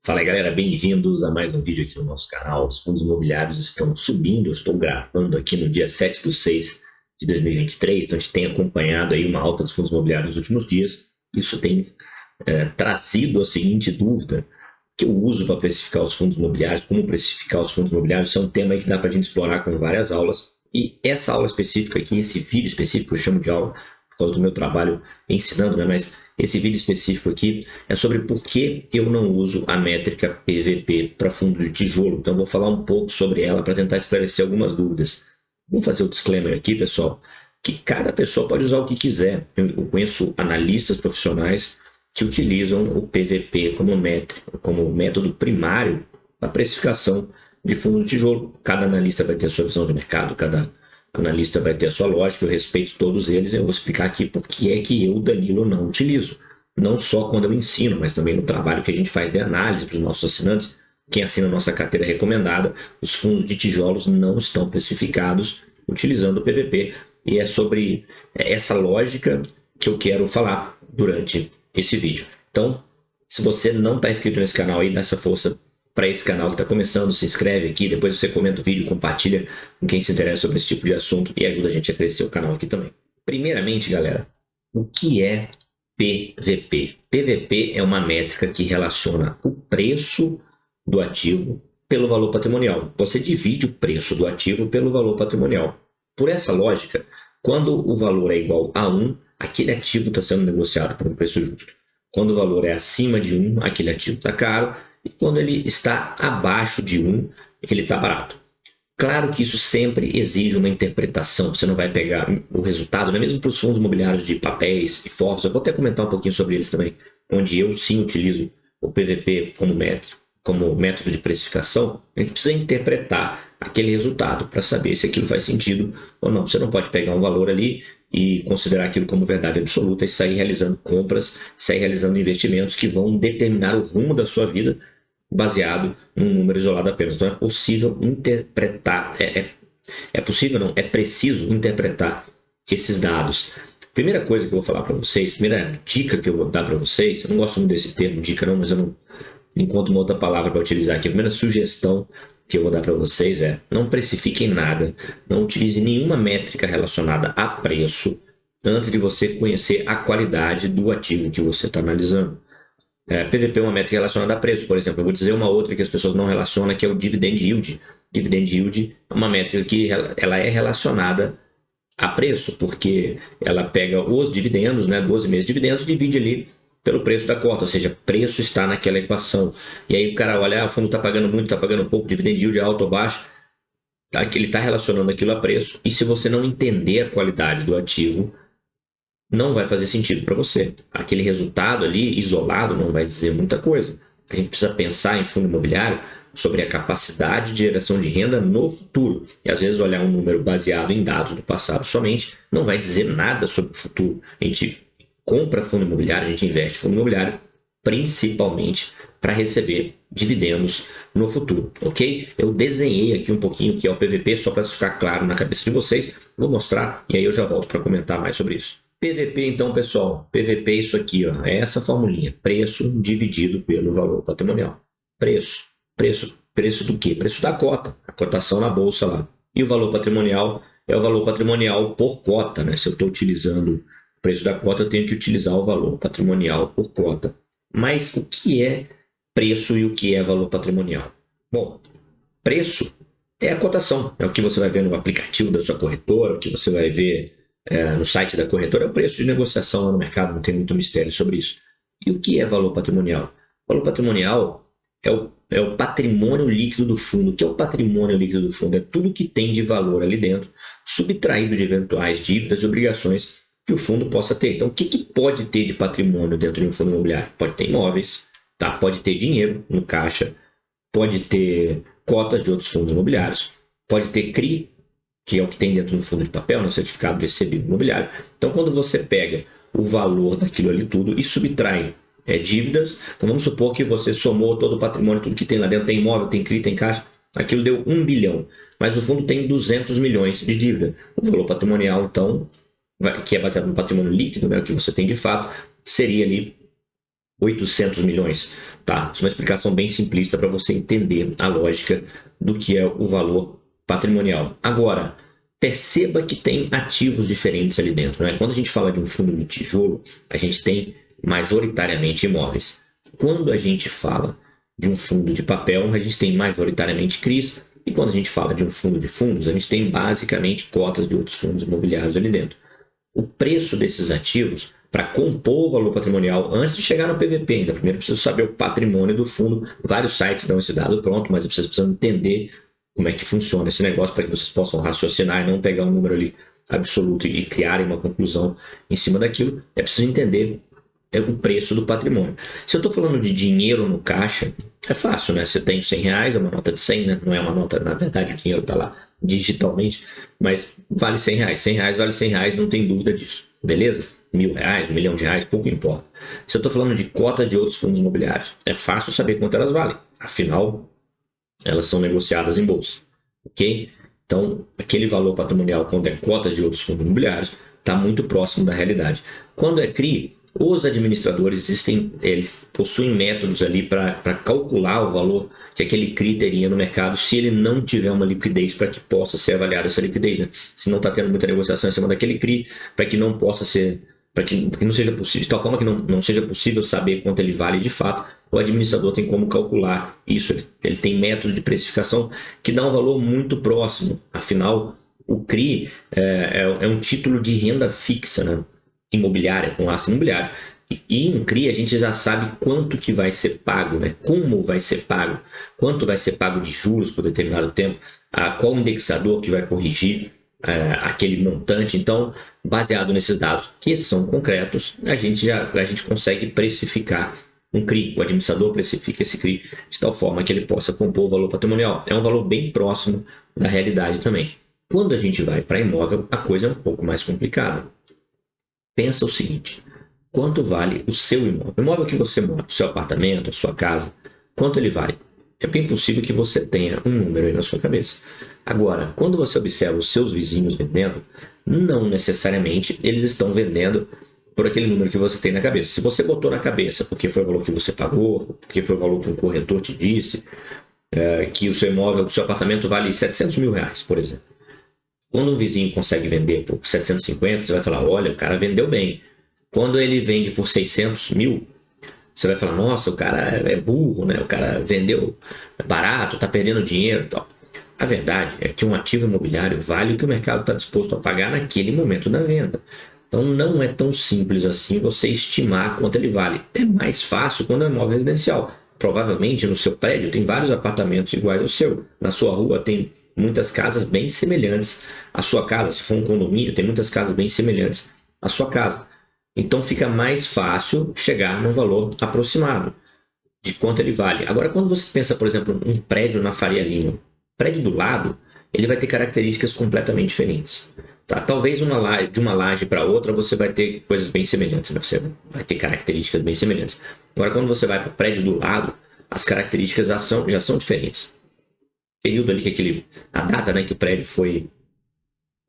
Fala aí, galera, bem-vindos a mais um vídeo aqui no nosso canal. Os fundos imobiliários estão subindo, eu estou gravando aqui no dia 7/6 de 2023, então a gente tem acompanhado aí uma alta dos fundos imobiliários nos últimos dias. Isso tem trazido a seguinte dúvida, que eu uso para precificar os fundos imobiliários, como precificar os fundos imobiliários, isso é um tema aí que dá para a gente explorar com várias aulas. E essa aula específica aqui, esse vídeo específico, eu chamo de aula por causa do meu trabalho ensinando, né? Mas esse vídeo específico aqui é sobre por que eu não uso a métrica PVP para fundo de tijolo. Então, eu vou falar um pouco sobre ela para tentar esclarecer algumas dúvidas. Vou fazer o disclaimer aqui, pessoal, que cada pessoa pode usar o que quiser. Eu conheço analistas profissionais que utilizam o PVP como método primário para precificação de fundo de tijolo. Cada analista vai ter a sua visão de mercado, cada analista vai ter a sua lógica, eu respeito todos eles. Eu vou explicar aqui por que é que eu, Danilo, não utilizo. Não só quando eu ensino, mas também no trabalho que a gente faz de análise para os nossos assinantes. Quem assina a nossa carteira recomendada, os fundos de tijolos não estão precificados utilizando o PVP. E é sobre essa lógica que eu quero falar durante esse vídeo. Então, se você não está inscrito nesse canal aí, dá essa força para esse canal que está começando, se inscreve aqui, depois você comenta o vídeo, compartilha com quem se interessa sobre esse tipo de assunto e ajuda a gente a crescer o canal aqui também. Primeiramente, galera, o que é PVP? PVP é uma métrica que relaciona o preço do ativo pelo valor patrimonial. Você divide o preço do ativo pelo valor patrimonial. Por essa lógica, quando o valor é igual a 1, aquele ativo está sendo negociado por um preço justo. Quando o valor é acima de 1, aquele ativo está caro. E quando ele está abaixo de 1, ele está barato. Claro que isso sempre exige uma interpretação. Você não vai pegar o resultado, né? Mesmo para os fundos imobiliários de papéis e FOFs. Eu vou até comentar um pouquinho sobre eles também, onde eu sim utilizo o PVP como método de precificação. A gente precisa interpretar aquele resultado para saber se aquilo faz sentido ou não. Você não pode pegar um valor ali e considerar aquilo como verdade absoluta e sair realizando compras, sair realizando investimentos que vão determinar o rumo da sua vida baseado num número isolado apenas. Então é possível interpretar, é preciso interpretar esses dados. Primeira coisa que eu vou falar para vocês, primeira dica que eu vou dar para vocês, eu não gosto muito desse termo dica não, mas eu não encontro uma outra palavra para utilizar aqui. A primeira sugestão que eu vou dar para vocês é: não precifiquem nada, não utilize nenhuma métrica relacionada a preço antes de você conhecer a qualidade do ativo que você está analisando. PVP é uma métrica relacionada a preço, por exemplo. Eu vou dizer uma outra que as pessoas não relacionam, que é o Dividend Yield. Dividend Yield é uma métrica que ela é relacionada a preço, porque ela pega os dividendos, né, 12 meses de dividendos, e divide ali pelo preço da cota, ou seja, preço está naquela equação. E aí o cara olha, o fundo está pagando muito, está pagando pouco, dividend yield é alto ou baixo, ele está relacionando aquilo a preço, e se você não entender a qualidade do ativo, não vai fazer sentido para você. Aquele resultado ali, isolado, não vai dizer muita coisa. A gente precisa pensar em fundo imobiliário sobre a capacidade de geração de renda no futuro. E às vezes olhar um número baseado em dados do passado somente não vai dizer nada sobre o futuro. A gente compra fundo imobiliário, a gente investe em fundo imobiliário principalmente para receber dividendos no futuro, ok? Eu desenhei aqui um pouquinho o que é o PVP, só para ficar claro na cabeça de vocês. Vou mostrar e aí eu já volto para comentar mais sobre isso. PVP, então, pessoal, PVP é isso aqui, ó, é essa formulinha, preço dividido pelo valor patrimonial. Preço do quê? Preço da cota, a cotação na bolsa lá. E o valor patrimonial é o valor patrimonial por cota, né? Se eu estou utilizando o preço da cota, eu tenho que utilizar o valor patrimonial por cota. Mas o que é preço e o que é valor patrimonial? Bom, preço é a cotação, é o que você vai ver no aplicativo da sua corretora, o que você vai ver no site da corretora, é o preço de negociação lá no mercado, não tem muito mistério sobre isso. E o que é valor patrimonial? Valor patrimonial é o patrimônio líquido do fundo. O que é o patrimônio líquido do fundo? É tudo que tem de valor ali dentro, subtraído de eventuais dívidas e obrigações que o fundo possa ter. Então, o que pode ter de patrimônio dentro de um fundo imobiliário? Pode ter imóveis, tá? Pode ter dinheiro no caixa, pode ter cotas de outros fundos imobiliários, pode ter CRI, que é o que tem dentro do fundo de papel, no certificado de recebível imobiliário. Então, quando você pega o valor daquilo ali tudo e subtrai dívidas, então vamos supor que você somou todo o patrimônio, tudo que tem lá dentro, tem imóvel, tem CRI, tem caixa, aquilo deu 1 bilhão, mas o fundo tem 200 milhões de dívida. O valor patrimonial, então, que é baseado no patrimônio líquido, né, o que você tem de fato, seria ali 800 milhões. tá? Isso é uma explicação bem simplista para você entender a lógica do que é o valor patrimonial. Agora, perceba que tem ativos diferentes ali dentro, né? Quando a gente fala de um fundo de tijolo, a gente tem majoritariamente imóveis. Quando a gente fala de um fundo de papel, a gente tem majoritariamente CRIs. E quando a gente fala de um fundo de fundos, a gente tem basicamente cotas de outros fundos imobiliários ali dentro. O preço desses ativos, para compor o valor patrimonial, antes de chegar no PVP ainda, primeiro preciso saber o patrimônio do fundo. Vários sites dão esse dado pronto, mas vocês precisam entender como é que funciona esse negócio para que vocês possam raciocinar e não pegar um número ali absoluto e criarem uma conclusão em cima daquilo. É preciso entender o preço do patrimônio. Se eu estou falando de dinheiro no caixa, é fácil, né? Você tem R$100, é uma nota de 100, né? Não é uma nota, na verdade o dinheiro está lá digitalmente, mas vale R$100. R$100 vale R$100, não tem dúvida disso, beleza? R$1.000, R$1.000.000, pouco importa. Se eu estou falando de cotas de outros fundos imobiliários, é fácil saber quanto elas valem. Afinal, elas são negociadas em bolsa, ok? Então, aquele valor patrimonial, quando é cotas de outros fundos imobiliários, está muito próximo da realidade. Quando é CRI, os administradores eles possuem métodos ali para calcular o valor que aquele CRI teria no mercado se ele não tiver uma liquidez para que possa ser avaliada essa liquidez, né? Se não está tendo muita negociação em cima daquele CRI, para que não possa ser, para que não seja possível, de tal forma que não seja possível saber quanto ele vale de fato, o administrador tem como calcular isso. Ele tem método de precificação que dá um valor muito próximo. Afinal, o CRI é um título de renda fixa, né? Imobiliária, com aço imobiliário. E em CRI a gente já sabe quanto que vai ser pago, né? Como vai ser pago, quanto vai ser pago de juros por determinado tempo, qual indexador que vai corrigir aquele montante. Então, baseado nesses dados que são concretos, a gente consegue precificar um CRI. O administrador precifica esse CRI de tal forma que ele possa compor o valor patrimonial. É um valor bem próximo da realidade também. Quando a gente vai para imóvel, a coisa é um pouco mais complicada. Pensa o seguinte: quanto vale o seu imóvel? O imóvel que você mora, o seu apartamento, a sua casa, quanto ele vale? É bem possível que você tenha um número aí na sua cabeça. Agora, quando você observa os seus vizinhos vendendo, não necessariamente eles estão vendendo por aquele número que você tem na cabeça. Se você botou na cabeça porque foi o valor que você pagou, porque foi o valor que um corretor te disse, que o seu imóvel, o seu apartamento vale R$700 mil, por exemplo. Quando um vizinho consegue vender por 750, você vai falar, olha, o cara vendeu bem. Quando ele vende por 600 mil, você vai falar, nossa, o cara é burro, né? O cara vendeu barato, está perdendo dinheiro e tal. A verdade é que um ativo imobiliário vale o que o mercado está disposto a pagar naquele momento da venda. Então não é tão simples assim você estimar quanto ele vale. É mais fácil quando é imóvel residencial. Provavelmente no seu prédio tem vários apartamentos iguais ao seu. Na sua rua tem muitas casas bem semelhantes à sua casa. Se for um condomínio, tem muitas casas bem semelhantes à sua casa. Então fica mais fácil chegar num valor aproximado de quanto ele vale. Agora, quando você pensa, por exemplo, um prédio na Faria Lima, o prédio do lado, ele vai ter características completamente diferentes. Tá? Talvez de uma laje para outra você vai ter coisas bem semelhantes, né? Você vai ter características bem semelhantes. Agora, quando você vai para o prédio do lado, as características já são diferentes. Período ali a data, né, que o prédio foi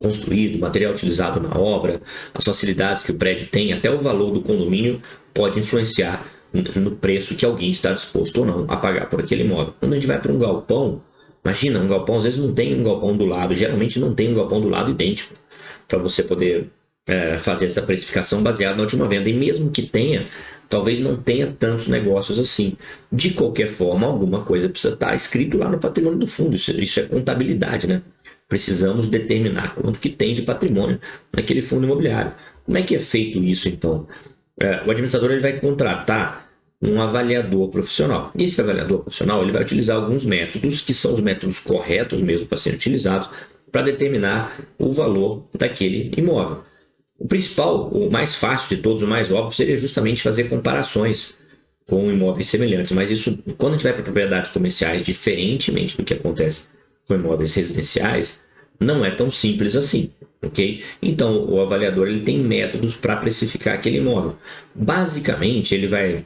construído, o material utilizado na obra, as facilidades que o prédio tem, até o valor do condomínio pode influenciar no preço que alguém está disposto ou não a pagar por aquele imóvel. Quando a gente vai para um galpão, imagina, um galpão às vezes não tem um galpão do lado, geralmente não tem um galpão do lado idêntico para você poder fazer essa precificação baseada na última venda. E mesmo que tenha, talvez não tenha tantos negócios assim. De qualquer forma, alguma coisa precisa estar escrito lá no patrimônio do fundo. Isso é contabilidade, né? Precisamos determinar quanto que tem de patrimônio naquele fundo imobiliário. Como é que é feito isso, então? O administrador ele vai contratar um avaliador profissional. E esse avaliador profissional ele vai utilizar alguns métodos, que são os métodos corretos mesmo para serem utilizados, para determinar o valor daquele imóvel. O principal, o mais fácil de todos, o mais óbvio, seria justamente fazer comparações com imóveis semelhantes. Mas isso, quando a gente vai para propriedades comerciais, diferentemente do que acontece com imóveis residenciais, não é tão simples assim, ok? Então, o avaliador ele tem métodos para precificar aquele imóvel. Basicamente, ele vai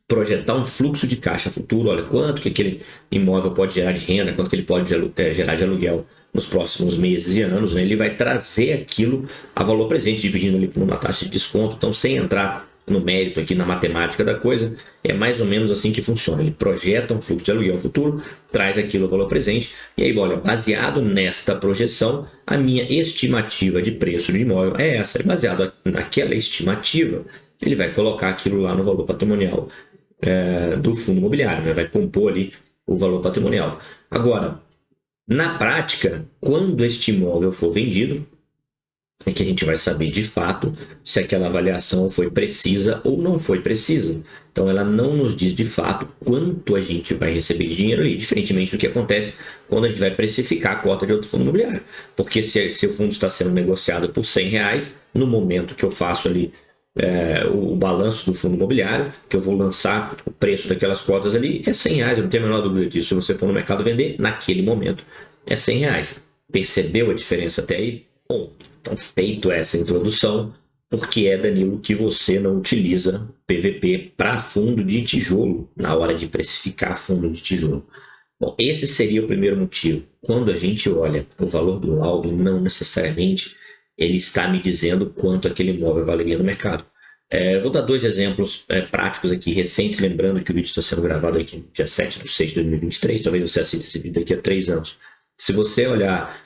projetar um fluxo de caixa futuro. Olha, quanto que aquele imóvel pode gerar de renda, quanto que ele pode gerar de aluguel nos próximos meses e anos, né? Ele vai trazer aquilo a valor presente, dividindo ali por uma taxa de desconto. Então, sem entrar no mérito aqui, na matemática da coisa, é mais ou menos assim que funciona. Ele projeta um fluxo de aluguel futuro, traz aquilo ao valor presente, e aí, olha, baseado nesta projeção, a minha estimativa de preço de imóvel é essa. Baseado naquela estimativa, ele vai colocar aquilo lá no valor patrimonial do fundo imobiliário, né? Vai compor ali o valor patrimonial. Agora, na prática, quando este imóvel for vendido, é que a gente vai saber de fato se aquela avaliação foi precisa ou não foi precisa. Então, ela não nos diz de fato quanto a gente vai receber de dinheiro ali, diferentemente do que acontece quando a gente vai precificar a cota de outro fundo imobiliário. Porque se o fundo está sendo negociado por R$ 100, no momento que eu faço ali o balanço do fundo imobiliário, que eu vou lançar o preço daquelas cotas ali, é R$ 100, eu não tenho a menor dúvida disso. Se você for no mercado vender, naquele momento é R$ 100. Percebeu a diferença até aí? Bom, então feito essa introdução, por que é, Danilo, que você não utiliza PVP para fundo de tijolo na hora de precificar fundo de tijolo? Bom, esse seria o primeiro motivo. Quando a gente olha o valor do laudo, não necessariamente ele está me dizendo quanto aquele imóvel valeria no mercado. Vou dar 2 exemplos práticos aqui, recentes, lembrando que o vídeo está sendo gravado aqui dia 7/6/2023, talvez você assista esse vídeo daqui a 3 anos. Se você olhar,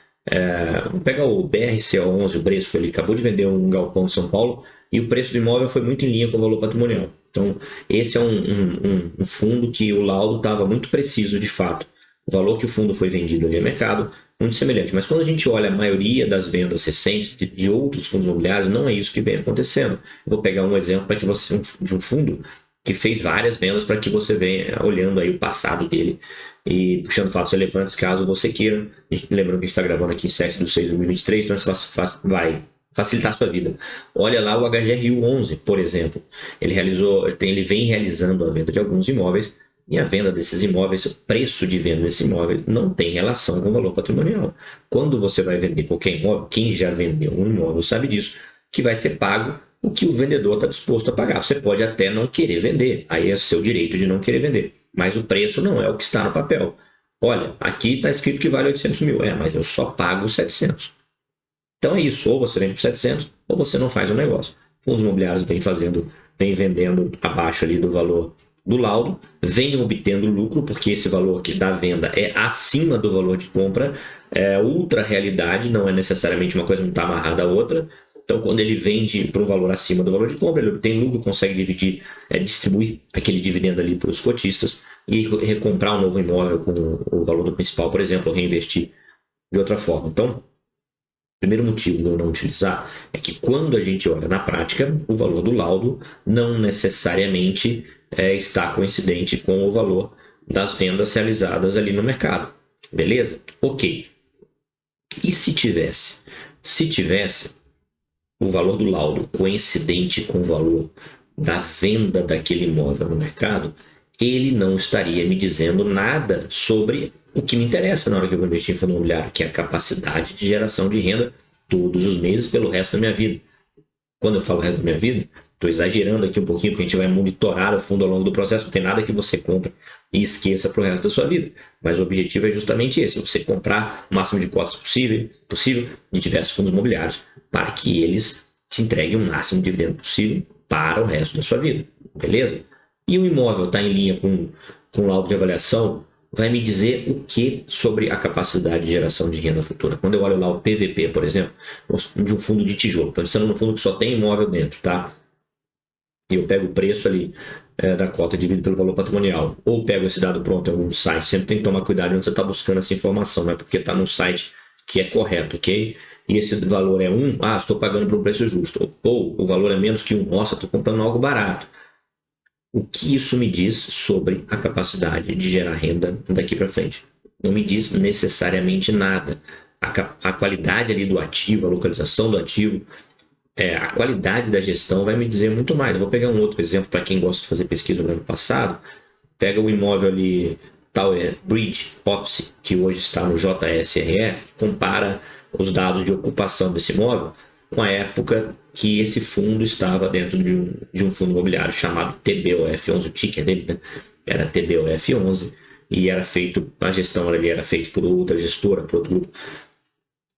vamos pegar o BRCO11, o Bresco, ele acabou de vender um galpão em São Paulo e o preço do imóvel foi muito em linha com o valor patrimonial. Então, esse é um fundo que o laudo estava muito preciso de fato. O valor que o fundo foi vendido ali no mercado, muito semelhante. Mas quando a gente olha a maioria das vendas recentes de outros fundos imobiliários, não é isso que vem acontecendo. Eu vou pegar um exemplo para que você, de um fundo que fez várias vendas para que você venha olhando aí o passado dele e puxando fatos relevantes caso você queira. Lembrando que a gente está gravando aqui em 7/6/2023, então isso vai facilitar a sua vida. Olha lá o HGRU11, por exemplo. Ele vem realizando a venda de alguns imóveis e a venda desses imóveis, o preço de venda desse imóvel não tem relação com o valor patrimonial. Quando você vai vender qualquer imóvel, quem já vendeu um imóvel sabe disso, que vai ser pago o que o vendedor está disposto a pagar. Você pode até não querer vender, aí é seu direito de não querer vender, mas o preço não é o que está no papel. Olha, aqui está escrito que vale 800 mil, mas eu só pago 700. Então é isso, ou você vende por 700 ou você não faz o negócio. Fundos imobiliários vem vendendo abaixo ali do valor do laudo, vem obtendo lucro, porque esse valor aqui da venda é acima do valor de compra, é ultra realidade, não é necessariamente uma coisa que não está amarrada à outra. Então, quando ele vende para um valor acima do valor de compra, ele obtém lucro, consegue distribuir aquele dividendo ali para os cotistas e recomprar um novo imóvel com o valor do principal, por exemplo, ou reinvestir de outra forma. Então, o primeiro motivo de eu não utilizar é que quando a gente olha na prática, o valor do laudo não necessariamente está coincidente com o valor das vendas realizadas ali no mercado. Beleza? Ok. E se tivesse? Se tivesse o valor do laudo coincidente com o valor da venda daquele imóvel no mercado, ele não estaria me dizendo nada sobre o que me interessa na hora que eu vou investir em fundo imobiliário, que é a capacidade de geração de renda todos os meses pelo resto da minha vida. Quando eu falo resto da minha vida, estou exagerando aqui um pouquinho, porque a gente vai monitorar o fundo ao longo do processo, não tem nada que você compre e esqueça para o resto da sua vida. Mas o objetivo é justamente esse, você comprar o máximo de cotas possível de diversos fundos imobiliários, para que eles te entreguem o máximo de dividendo possível para o resto da sua vida. Beleza? E o imóvel está em linha com o laudo de avaliação, vai me dizer o que sobre a capacidade de geração de renda futura. Quando eu olho lá o PVP, por exemplo, de um fundo de tijolo, pensando num fundo que só tem imóvel dentro, tá? E eu pego o preço ali da cota dividido pelo valor patrimonial, ou pego esse dado pronto em algum site, sempre tem que tomar cuidado onde você está buscando essa informação, não é porque está num site que é correto, ok? E esse valor é 1, estou pagando por um preço justo, ou o valor é menos que 1, nossa, estou comprando algo barato. O que isso me diz sobre a capacidade de gerar renda daqui para frente? Não me diz necessariamente nada. A qualidade ali do ativo, a localização do ativo, a qualidade da gestão vai me dizer muito mais. Eu vou pegar um outro exemplo para quem gosta de fazer pesquisa no ano passado. Pega o imóvel ali, Tower Bridge Office, que hoje está no JSRE, compara os dados de ocupação desse imóvel com a época que esse fundo estava dentro de um fundo imobiliário chamado TBOF11, o ticker dele, né? Era TBOF11, e a gestão ali era feita por outra gestora, por outro grupo.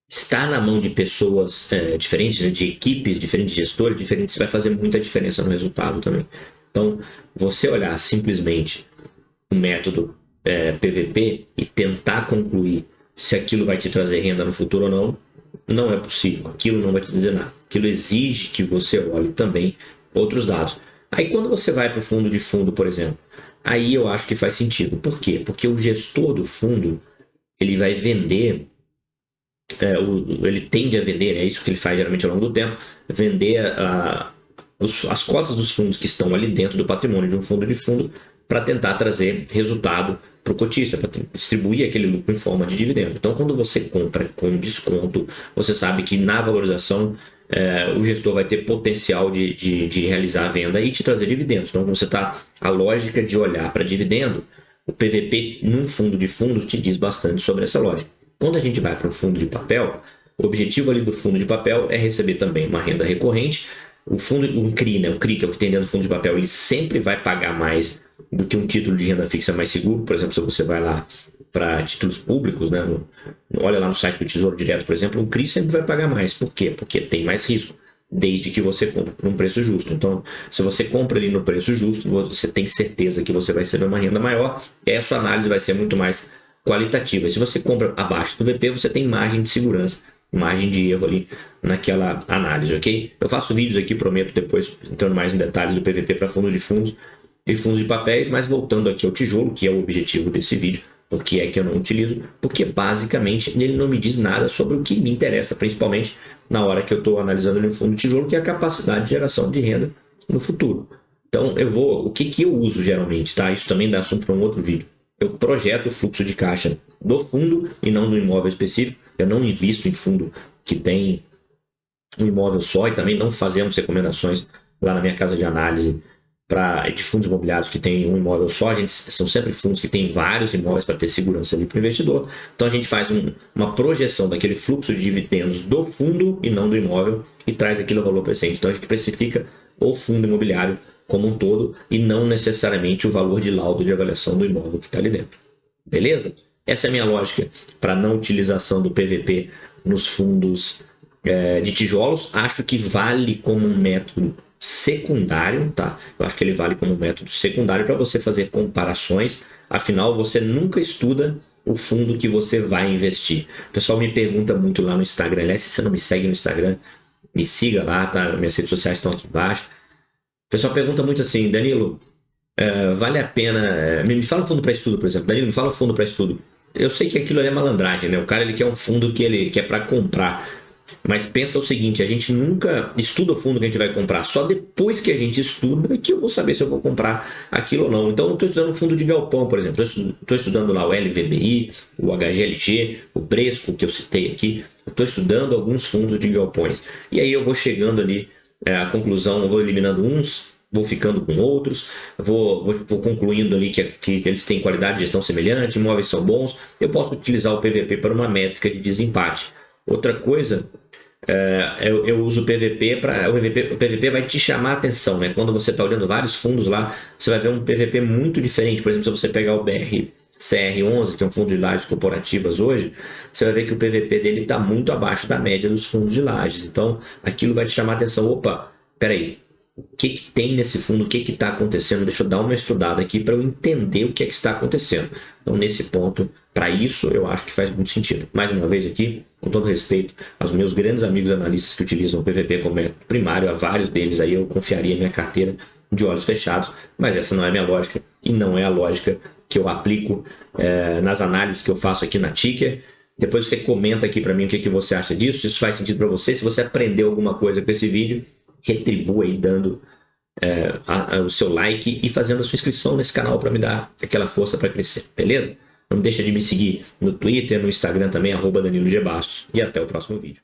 estar na mão de pessoas diferentes, né, de equipes diferentes, de gestores diferentes, vai fazer muita diferença no resultado também. Então, você olhar simplesmente o método PVP e tentar concluir se aquilo vai te trazer renda no futuro ou não, não é possível. Aquilo não vai te dizer nada. Aquilo exige que você olhe também outros dados. Aí quando você vai para o fundo de fundo, por exemplo, aí eu acho que faz sentido. Por quê? Porque o gestor do fundo, ele vai vender, ele tende a vender, é isso que ele faz geralmente ao longo do tempo, vender as cotas dos fundos que estão ali dentro do patrimônio de um fundo de fundo para tentar trazer resultado para o cotista, para distribuir aquele lucro em forma de dividendo. Então, quando você compra com desconto, você sabe que na valorização o gestor vai ter potencial de realizar a venda e te trazer dividendos. Então, você está a lógica de olhar para dividendo, o PVP num fundo de fundos te diz bastante sobre essa lógica. Quando a gente vai para um fundo de papel, o objetivo ali do fundo de papel é receber também uma renda recorrente. O fundo, o CRI, né? O CRI, que é o que tem dentro do fundo de papel, ele sempre vai pagar mais do que um título de renda fixa mais seguro. Por exemplo, se você vai lá para títulos públicos, né? Olha lá no site do Tesouro Direto, por exemplo, o CRI sempre vai pagar mais. Por quê? Porque tem mais risco, desde que você compre por um preço justo. Então, se você compra ali no preço justo, você tem certeza que você vai receber uma renda maior, e aí a sua análise vai ser muito mais qualitativa. Se você compra abaixo do VP, você tem margem de segurança, margem de erro ali naquela análise, ok? Eu faço vídeos aqui, prometo, depois entrando mais em detalhes do PVP para fundos de fundos e fundos de papéis, mas voltando aqui ao tijolo, que é o objetivo desse vídeo, por que é que eu não utilizo? Porque basicamente ele não me diz nada sobre o que me interessa, principalmente na hora que eu estou analisando no fundo de tijolo, que é a capacidade de geração de renda no futuro. Então o que eu uso geralmente, tá? Isso também dá assunto para um outro vídeo. Eu projeto o fluxo de caixa do fundo e não do imóvel específico. Eu não invisto em fundo que tem um imóvel só, e também não fazemos recomendações lá na minha casa de análise de fundos imobiliários que tem um imóvel só. São sempre fundos que têm vários imóveis para ter segurança ali para o investidor. Então a gente faz uma projeção daquele fluxo de dividendos do fundo e não do imóvel e traz aquilo ao valor presente. Então a gente precifica o fundo imobiliário como um todo e não necessariamente o valor de laudo de avaliação do imóvel que está ali dentro. Beleza? Essa é a minha lógica para não utilização do PVP nos fundos de tijolos. Acho que vale como um método secundário, tá? Eu acho que ele vale como um método secundário para você fazer comparações. Afinal, você nunca estuda o fundo que você vai investir. O pessoal me pergunta muito lá no Instagram. Aliás, se você não me segue no Instagram, me siga lá, tá? Minhas redes sociais estão aqui embaixo. O pessoal pergunta muito assim, Danilo, vale a pena... me fala o fundo para estudo, por exemplo. Danilo, me fala o fundo para estudo. Eu sei que aquilo ali é malandragem, né? O cara ele quer um fundo que é para comprar. Mas pensa o seguinte, a gente nunca estuda o fundo que a gente vai comprar. Só depois que a gente estuda que eu vou saber se eu vou comprar aquilo ou não. Então eu estou estudando um fundo de galpão, por exemplo. Estou estudando lá o LVBI, o HGLG, o Bresco, que eu citei aqui. Estou estudando alguns fundos de galpões. E aí eu vou chegando ali à conclusão, eu vou eliminando uns, vou ficando com outros, vou concluindo ali que eles têm qualidade de gestão semelhante, imóveis são bons. Eu posso utilizar o PVP para uma métrica de desempate. Outra coisa, eu uso o PVP para... O PVP vai te chamar a atenção, né? Quando você está olhando vários fundos lá, você vai ver um PVP muito diferente. Por exemplo, se você pegar o BRCR11, que é um fundo de lajes corporativas hoje, você vai ver que o PVP dele está muito abaixo da média dos fundos de lajes. Então, aquilo vai te chamar a atenção. Opa, peraí, o que tem nesse fundo? O que está acontecendo? Deixa eu dar uma estudada aqui para eu entender o que está acontecendo. Então, nesse ponto, para isso, eu acho que faz muito sentido. Mais uma vez aqui, com todo respeito aos meus grandes amigos analistas que utilizam o PVP como método primário, a vários deles aí eu confiaria minha carteira de olhos fechados, mas essa não é a minha lógica e não é a lógica que eu aplico nas análises que eu faço aqui na Ticker. Depois você comenta aqui para mim o que você acha disso, se isso faz sentido para você, se você aprendeu alguma coisa com esse vídeo, retribua aí dando o seu like e fazendo a sua inscrição nesse canal para me dar aquela força para crescer, beleza? Não deixa de me seguir no Twitter, no Instagram também, @DaniloG Bastos. E até o próximo vídeo.